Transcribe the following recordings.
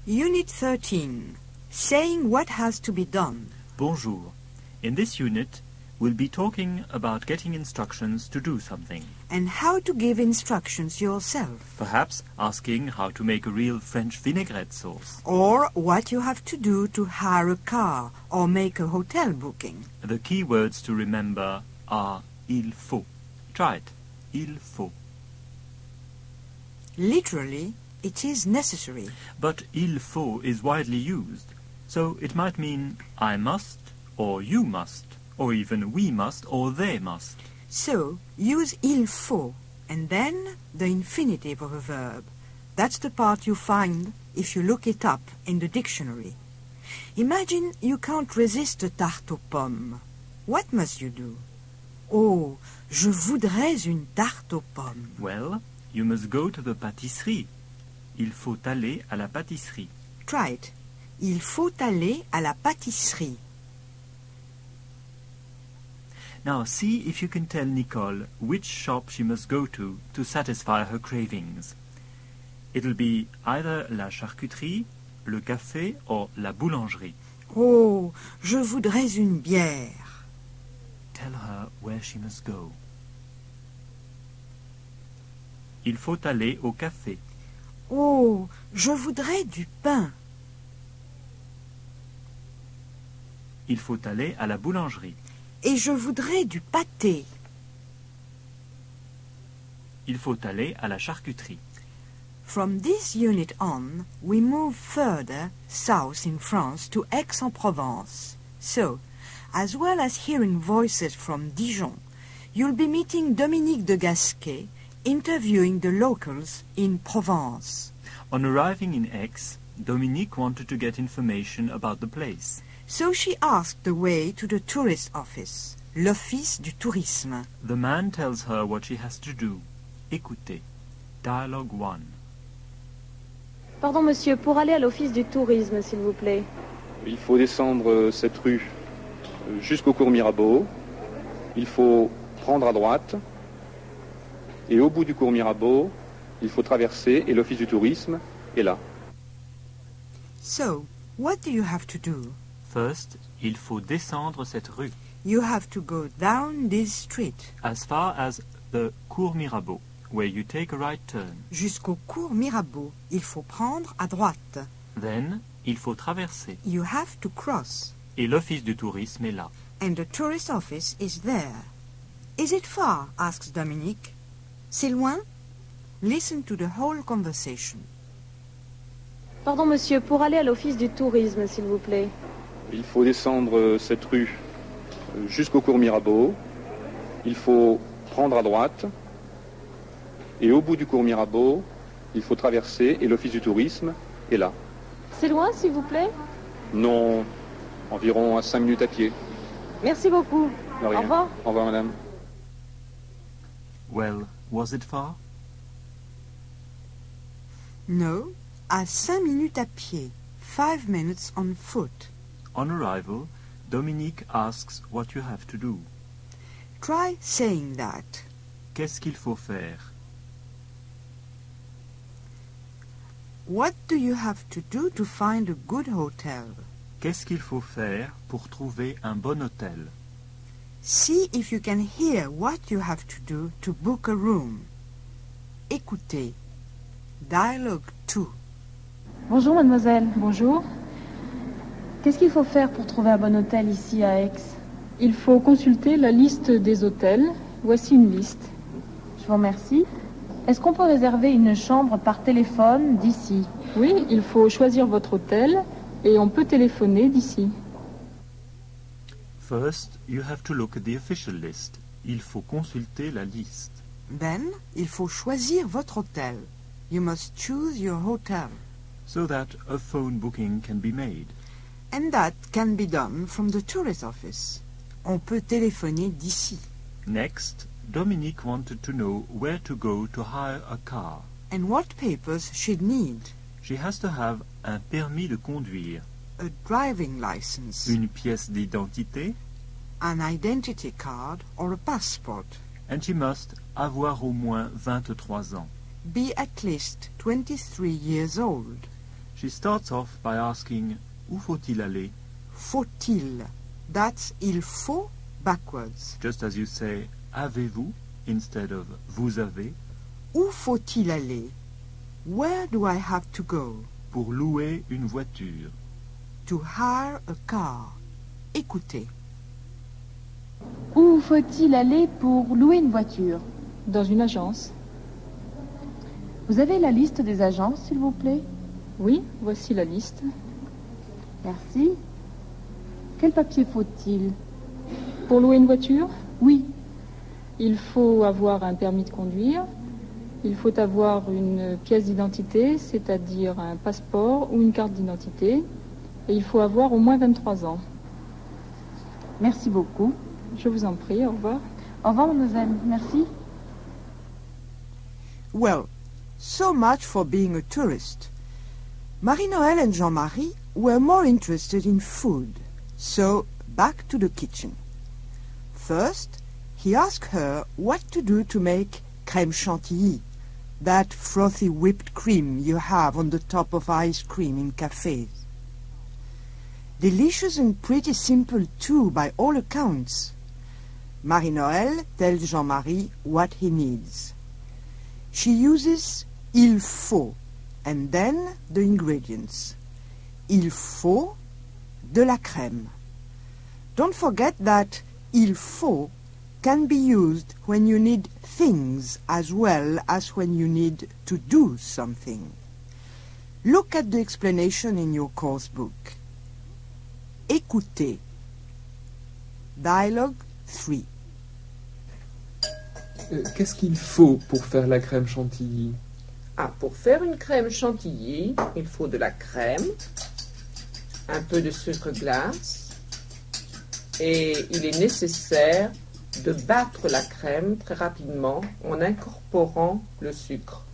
Unit 13. Saying what has to be done. Bonjour. In this unit, we'll be talking about getting instructions to do something. And how to give instructions yourself. Perhaps asking how to make a real French vinaigrette sauce. Or what you have to do to hire a car or make a hotel booking. The key words to remember are il faut. Try it. Il faut. Literally, it is necessary. But il faut is widely used, so it might mean I must, or you must, or even we must, or they must. So, use il faut, and then the infinitive of a verb. That's the part you find if you look it up in the dictionary. Imagine you can't resist a tarte aux pommes. What must you do? Oh, je voudrais une tarte aux pommes. Well, you must go to the pâtisserie. Il faut aller à la pâtisserie. Try it. Il faut aller à la pâtisserie. Now see if you can tell Nicole which shop she must go to satisfy her cravings. It'll be either la charcuterie, le café, or la boulangerie. Oh, je voudrais une bière. Tell her where she must go. Il faut aller au café. Oh, je voudrais du pain. Il faut aller à la boulangerie. Et je voudrais du pâté. Il faut aller à la charcuterie. From this unit on, we move further south in France to Aix-en-Provence. So, as well as hearing voices from Dijon, you'll be meeting Dominique de Gasquet, interviewing the locals in Provence. On arriving in Aix, Dominique wanted to get information about the place. So she asked the way to the tourist office, l'office du tourisme. The man tells her what she has to do. Écoutez. Dialogue 1. Pardon, monsieur, pour aller à l'office du tourisme, s'il vous plaît. Il faut descendre cette rue jusqu'au cours Mirabeau. Il faut prendre à droite. Et au bout du cours Mirabeau, il faut traverser et l'office du tourisme est là. So, what do you have to do? First, il faut descendre cette rue You have to go down this street as far as the cours Mirabeau, where you take a right turn. jusqu'au cours Mirabeau. Il faut prendre à droite. Then, il faut traverser. You have to cross. Et l'office du tourisme est là. And the tourist office is there. Is it far? Asks Dominique. C'est loin? Listen to the whole conversation. Pardon, monsieur, pour aller à l'office du tourisme, s'il vous plaît. Il faut descendre cette rue jusqu'au cours Mirabeau. Il faut prendre à droite. Et au bout du cours Mirabeau, il faut traverser et l'office du tourisme est là. C'est loin, s'il vous plaît? Non, environ à 5 minutes à pied. Merci beaucoup. De rien. Au revoir. Au revoir, madame. Well, was it far? No, à 5 minutes à pied. 5 minutes on foot. On arrival, Dominique asks what you have to do. Try saying that. Qu'est-ce qu'il faut faire? What do you have to do to find a good hotel? Qu'est-ce qu'il faut faire pour trouver un bon hôtel? See if you can hear what you have to do to book a room. Écoutez. Dialogue 2. Bonjour mademoiselle. Bonjour. Qu'est-ce qu'il faut faire pour trouver un bon hôtel ici à Aix? Il faut consulter la liste des hôtels. Voici une liste. Je vous remercie. Est-ce qu'on peut réserver une chambre par téléphone d'ici? Oui, il faut choisir votre hôtel et on peut téléphoner d'ici. First, you have to look at the official list. Il faut consulter la liste. Then, il faut choisir votre hôtel. You must choose your hotel. So that a phone booking can be made. And that can be done from the tourist office. On peut téléphoner d'ici. Next, Dominique wanted to know where to go to hire a car. And what papers she'd need. She has to have un permis de conduire, A driving license, une pièce d'identité, an identity card or a passport. and she must avoir au moins 23 ans. Be at least 23 years old. She starts off by asking, où faut-il aller? Faut-il. That's il faut backwards. Just as you say, avez-vous instead of vous avez. Où faut-il aller? Where do I have to go? Pour louer une voiture. To hire a car. Écoutez. Où faut-il aller pour louer une voiture? Dans une agence. Vous avez la liste des agences, s'il vous plaît? Oui, voici la liste. Merci. Quel papier faut-il? Pour louer une voiture? Oui. Il faut avoir un permis de conduire. Il faut avoir une pièce d'identité, c'est-à-dire un passeport ou une carte d'identité. Et il faut avoir au moins 23 ans. Merci beaucoup. Je vous en prie, au revoir. Au revoir, mademoiselle. Merci. Well, so much for being a tourist. Marie-Noël and Jean-Marie were more interested in food, so back to the kitchen. First, he asked her what to do to make crème chantilly, that frothy whipped cream you have on the top of ice cream in cafes. Delicious and pretty simple too, by all accounts. Marie-Noël tells Jean-Marie what he needs. She uses il faut, and then the ingredients. Il faut de la crème. Don't forget that il faut can be used when you need things as well as when you need to do something. Look at the explanation in your course book. Écoutez. Dialogue 3. Qu'est-ce qu'il faut pour faire la crème chantilly? Ah, pour faire une crème chantilly, il faut de la crème, un peu de sucre glace, et il est nécessaire de battre la crème très rapidement en incorporant le sucre.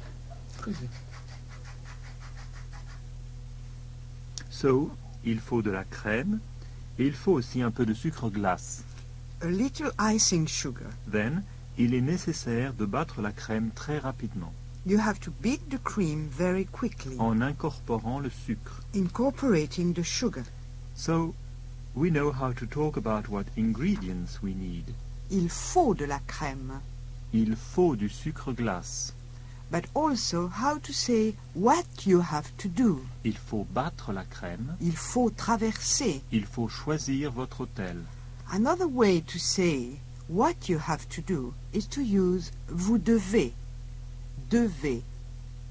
So, il faut de la crème et il faut aussi un peu de sucre glace. A little icing sugar. Then, il est nécessaire de battre la crème très rapidement You have to beat the cream very quickly, en incorporant le sucre. incorporating the sugar. So, we know how to talk about what ingredients we need. Il faut de la crème, Il faut du sucre glace. but also how to say what you have to do. Il faut battre la crème. Il faut traverser. Il faut choisir votre hôtel. Another way to say what you have to do is to use vous devez. Devez.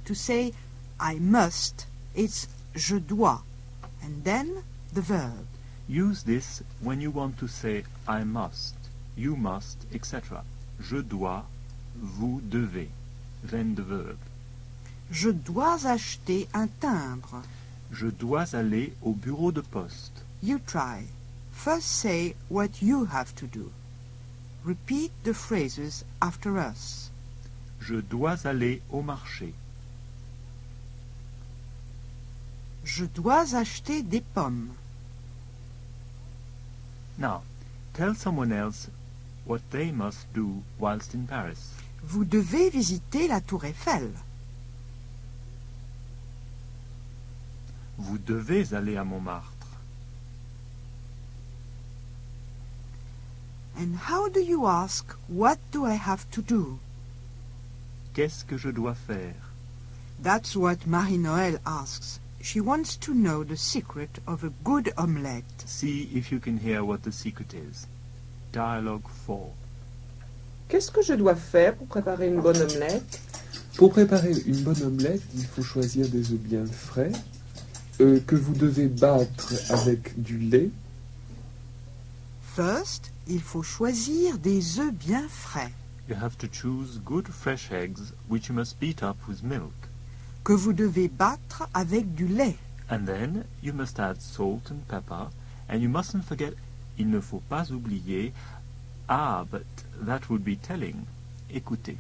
To say I must, it's je dois, and then the verb. Use this when you want to say I must, you must, etc. Je dois, vous devez. Then the verb. Je dois acheter un timbre. Je dois aller au bureau de poste. You try. First say what you have to do. Repeat the phrases after us. Je dois aller au marché. Je dois acheter des pommes. Now, tell someone else what they must do whilst in Paris. Vous devez visiter la Tour Eiffel. Vous devez aller à Montmartre. And how do you ask, what do I have to do? Qu'est-ce que je dois faire? That's what Marie-Noël asks. She wants to know the secret of a good omelette. See if you can hear what the secret is. Dialogue 4. Qu'est-ce que je dois faire pour préparer une bonne omelette? Pour préparer une bonne omelette, il faut choisir des œufs bien frais, que vous devez battre avec du lait. First, il faut choisir des œufs bien frais, You have to choose good fresh eggs, which you must beat up with milk. que vous devez battre avec du lait. And then you must add salt and pepper, and you mustn't forget, il ne faut pas oublier, but that would be telling. Écoutez.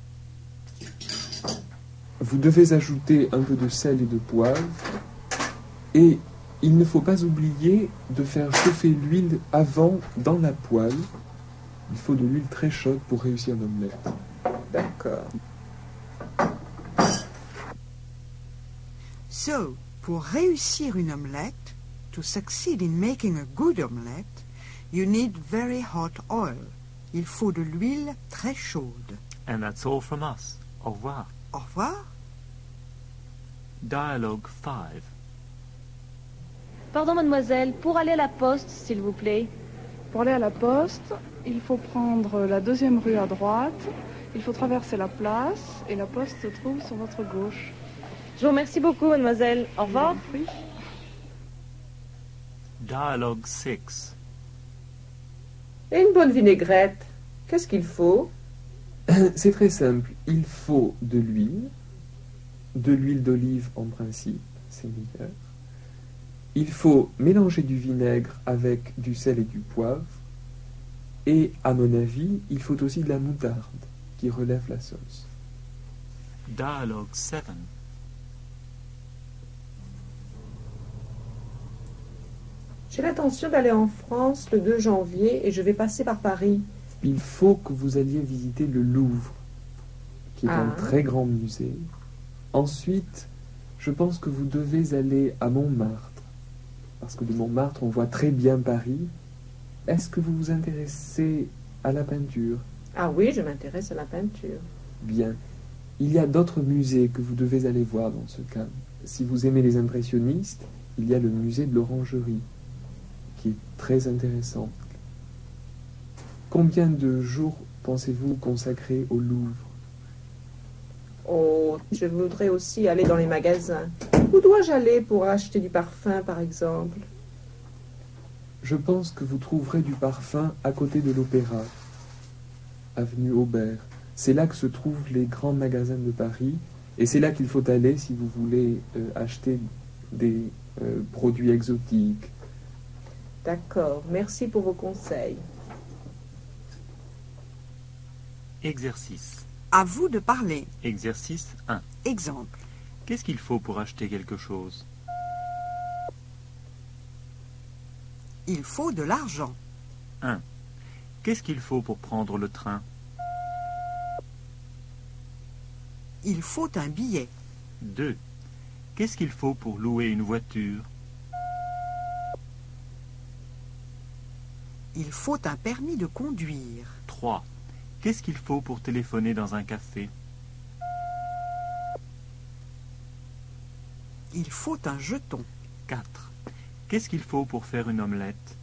Vous devez ajouter un peu de sel et de poivre. Et il ne faut pas oublier de faire chauffer l'huile avant dans la poêle. Il faut de l'huile très chaude pour réussir l'omelette. D'accord. So, Pour réussir une omelette, to succeed in making a good omelette, you need very hot oil. Il faut de l'huile très chaude. And that's all from us. Au revoir. Au revoir. Dialogue 5. Pardon, mademoiselle, pour aller à la poste, s'il vous plaît. Pour aller à la poste, il faut prendre la 2e rue à droite, il faut traverser la place et la poste se trouve sur votre gauche. Je vous remercie beaucoup, mademoiselle. Au revoir. Je vous en prie. Dialogue 6. Et une bonne vinaigrette, qu'est-ce qu'il faut? C'est très simple. Il faut de l'huile d'olive en principe, c'est meilleur. Il faut mélanger du vinaigre avec du sel et du poivre. Et, à mon avis, il faut aussi de la moutarde qui relève la sauce. Dialogue 7. J'ai l'intention d'aller en France le 2 janvier et je vais passer par Paris. Il faut que vous alliez visiter le Louvre, qui est un très grand musée. Ensuite, je pense que vous devez aller à Montmartre, parce que de Montmartre, on voit très bien Paris. Est-ce que vous vous intéressez à la peinture? Ah oui, je m'intéresse à la peinture. Bien. Il y a d'autres musées que vous devez aller voir dans ce cas. Si vous aimez les impressionnistes, il y a le musée de l'Orangerie, qui est très intéressant. Combien de jours pensez-vous consacrer au Louvre? Oh, je voudrais aussi aller dans les magasins. Où dois-je aller pour acheter du parfum, par exemple? Je pense que vous trouverez du parfum à côté de l'Opéra, avenue Aubert. C'est là que se trouvent les grands magasins de Paris, et c'est là qu'il faut aller si vous voulez acheter des produits exotiques. D'accord, merci pour vos conseils. Exercice. À vous de parler. Exercice 1. Exemple. Qu'est-ce qu'il faut pour acheter quelque chose? Il faut de l'argent. 1. Qu'est-ce qu'il faut pour prendre le train? Il faut un billet. 2. Qu'est-ce qu'il faut pour louer une voiture? Il faut un permis de conduire. 3. Qu'est-ce qu'il faut pour téléphoner dans un café? Il faut un jeton. 4. Qu'est-ce qu'il faut pour faire une omelette?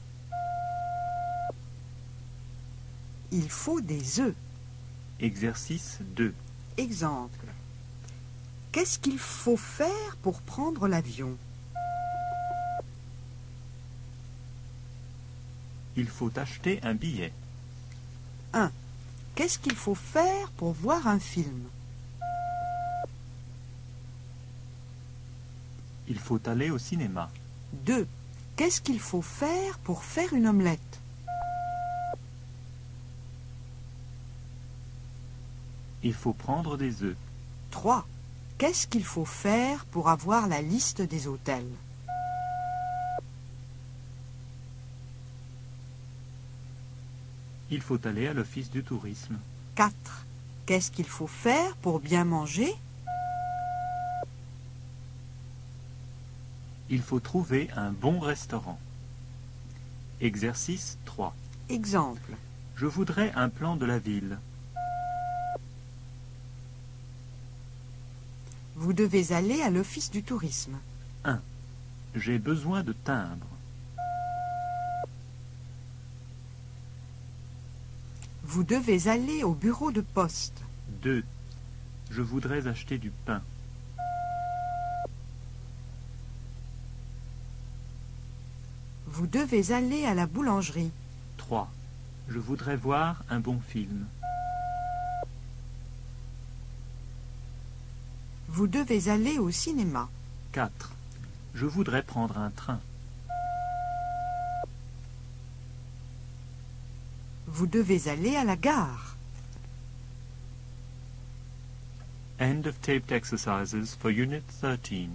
Il faut des œufs. Exercice 2. Exemple. Qu'est-ce qu'il faut faire pour prendre l'avion? Il faut acheter un billet. 1. Qu'est-ce qu'il faut faire pour voir un film? Il faut aller au cinéma. 2. Qu'est-ce qu'il faut faire pour faire une omelette? Il faut prendre des œufs. 3. Qu'est-ce qu'il faut faire pour avoir la liste des hôtels? Il faut aller à l'office du tourisme. 4. Qu'est-ce qu'il faut faire pour bien manger? Il faut trouver un bon restaurant. Exercice 3. Exemple. Je voudrais un plan de la ville. Vous devez aller à l'office du tourisme. 1. J'ai besoin de timbres. Vous devez aller au bureau de poste. 2. Je voudrais acheter du pain. Vous devez aller à la boulangerie. 3. Je voudrais voir un bon film. Vous devez aller au cinéma. 4. Je voudrais prendre un train. Vous devez aller à la gare. End of taped exercises for Unit 13.